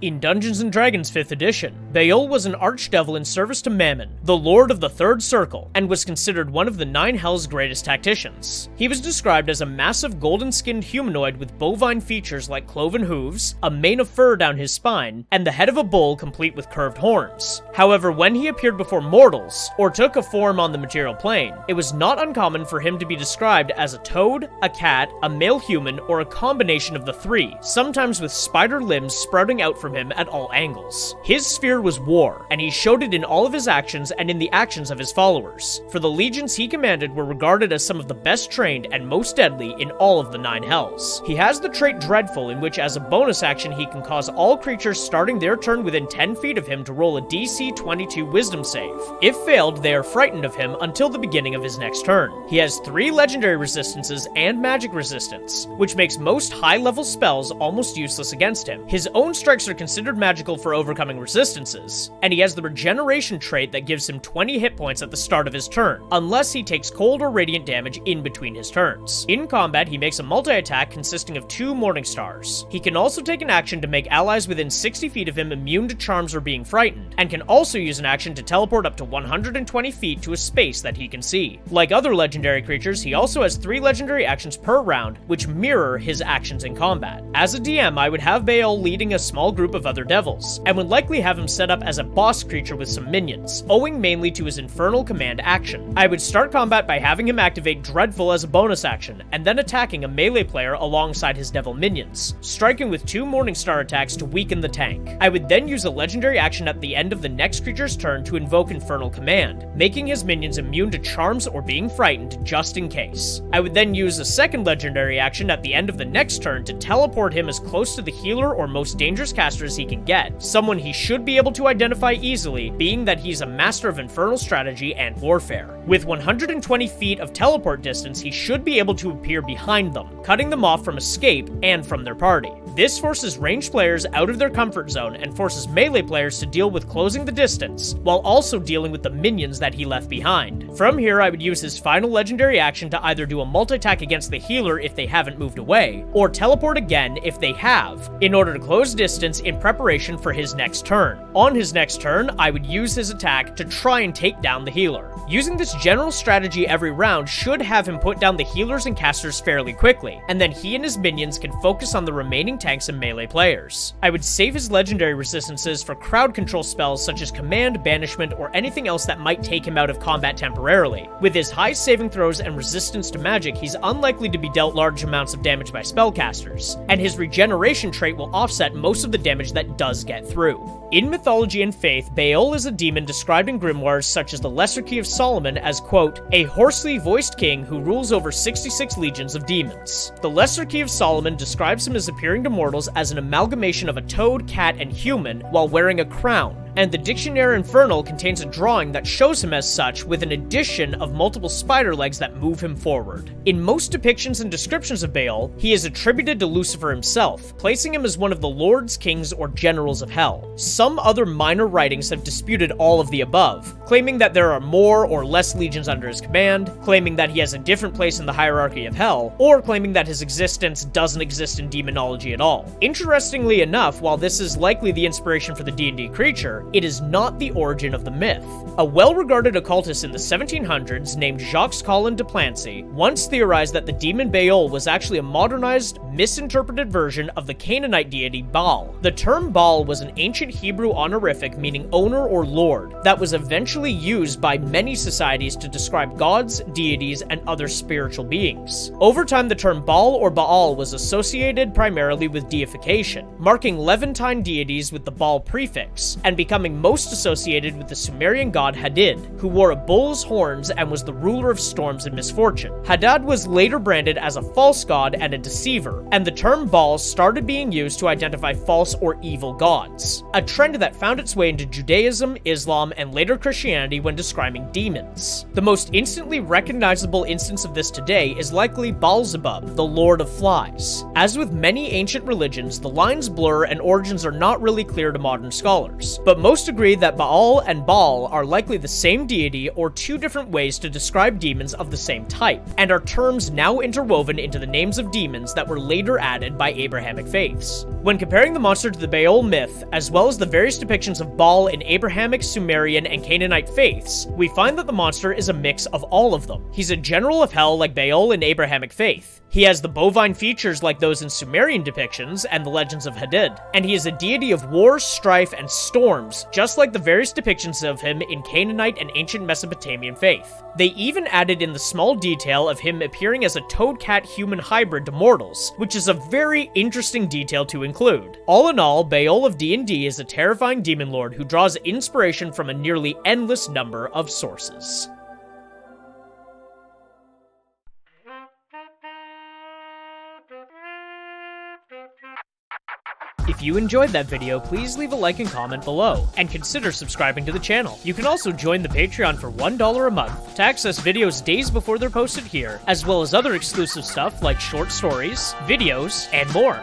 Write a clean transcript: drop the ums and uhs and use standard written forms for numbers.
In Dungeons & Dragons 5th edition, Bael was an archdevil in service to Mammon, the lord of the Third Circle, and was considered one of the 9 Hells' greatest tacticians. He was described as a massive golden-skinned humanoid with bovine features like cloven hooves, a mane of fur down his spine, and the head of a bull complete with curved horns. However, when he appeared before mortals, or took a form on the material plane, it was not uncommon for him to be described as a toad, a cat, a male human, or a combination of the three, sometimes with spider limbs sprouting out from him at all angles. His sphere was war, and he showed it in all of his actions and in the actions of his followers, for the legions he commanded were regarded as some of the best trained and most deadly in all of the 9 Hells. He has the trait Dreadful, in which as a bonus action he can cause all creatures starting their turn within 10 feet of him to roll a DC 22 Wisdom save. If failed, they are frightened of him until the beginning of his next turn. He has 3 legendary resistances and magic resistance, which makes most high-level spells almost useless against him. His own strikes are considered magical for overcoming resistances, and he has the regeneration trait that gives him 20 hit points at the start of his turn, unless he takes cold or radiant damage in between his turns. In combat, he makes a multi-attack consisting of 2 Morning Stars. He can also take an action to make allies within 60 feet of him immune to charms or being frightened, and can also use an action to teleport up to 120 feet to a space that he can see. Like other legendary creatures, he also has 3 legendary actions per round, which mirror his actions in combat. As a DM, I would have Bael leading a small group of other devils, and would likely have him set up as a boss creature with some minions, owing mainly to his Infernal Command action. I would start combat by having him activate Dreadful as a bonus action, and then attacking a melee player alongside his devil minions, striking with 2 Morningstar attacks to weaken the tank. I would then use a legendary action at the end of the next creature's turn to invoke Infernal Command, making his minions immune to charms or being frightened just in case. I would then use a second legendary action at the end of the next turn to teleport him as close to the healer or most dangerous caster as he can get, someone he should be able to identify easily, being that he's a master of infernal strategy and warfare. With 120 feet of teleport distance, he should be able to appear behind them, cutting them off from escape and from their party. This forces ranged players out of their comfort zone and forces melee players to deal with closing the distance, while also dealing with the minions that he left behind. From here, I would use his final legendary action to either do a multi-attack against the healer if they haven't moved away, or teleport again if they have, in order to close distance in preparation for his next turn. On his next turn, I would use his attack to try and take down the healer. Using this general strategy every round should have him put down the healers and casters fairly quickly, and then he and his minions can focus on the remaining tanks and melee players. I would save his legendary resistances for crowd control spells such as Command, Banishment, or anything else that might take him out of combat temporarily. With his high saving throws and resistance to magic, he's unlikely to be dealt large amounts of damage by spellcasters, and his regeneration trait will offset most of the damage that does get through. In Mythology and Faith, Bael is a demon described in grimoires such as the Lesser Key of Solomon as, quote, a hoarsely voiced king who rules over 66 legions of demons. The Lesser Key of Solomon describes him as appearing to mortals as an amalgamation of a toad, cat, and human while wearing a crown, and the Dictionary Infernal contains a drawing that shows him as such with an addition of multiple spider legs that move him forward. In most depictions and descriptions of Bael, he is attributed to Lucifer himself, placing him as one of the lords, kings, or generals of hell. Some other minor writings have disputed all of the above, claiming that there are more or less legions under his command, claiming that he has a different place in the hierarchy of hell, or claiming that his existence doesn't exist in demonology at all. Interestingly enough, while this is likely the inspiration for the D&D creature, it is not the origin of the myth. A well-regarded occultist in the 1700s named Jacques-Colin de Plancy once theorized that the demon Bael was actually a modernized, misinterpreted version of the Canaanite deity Baal. The term Baal was an ancient Hebrew honorific meaning owner or lord that was eventually used by many societies to describe gods, deities, and other spiritual beings. Over time, the term Baal or Baal was associated primarily with deification, marking Levantine deities with the Baal prefix, and becoming most associated with the Sumerian god Hadad, who wore a bull's horns and was the ruler of storms and misfortune. Hadad was later branded as a false god and a deceiver, and the term Baal started being used to identify false or evil gods. A trend that found its way into Judaism, Islam, and later Christianity when describing demons. The most instantly recognizable instance of this today is likely Beelzebub, the Lord of Flies. As with many ancient religions, the lines blur and origins are not really clear to modern scholars, but most agree that Baal and Baal are likely the same deity or two different ways to describe demons of the same type, and are terms now interwoven into the names of demons that were later added by Abrahamic faiths. When comparing the monster to the Bael myth, as well as the various depictions of Baal in Abrahamic, Sumerian, and Canaanite faiths, we find that the monster is a mix of all of them. He's a general of hell like Baal in Abrahamic faith. He has the bovine features like those in Sumerian depictions and the legends of Hadid, and he is a deity of war, strife, and storms, just like the various depictions of him in Canaanite and ancient Mesopotamian faith. They even added in the small detail of him appearing as a toad-cat-human hybrid to mortals, which is a very interesting detail to include. All in all, Bael of D&D is a terrifying demon lord who draws inspiration from a nearly endless number of sources. If you enjoyed that video, please leave a like and comment below, and consider subscribing to the channel. You can also join the Patreon for $1 a month to access videos days before they're posted here, as well as other exclusive stuff like short stories, videos, and more.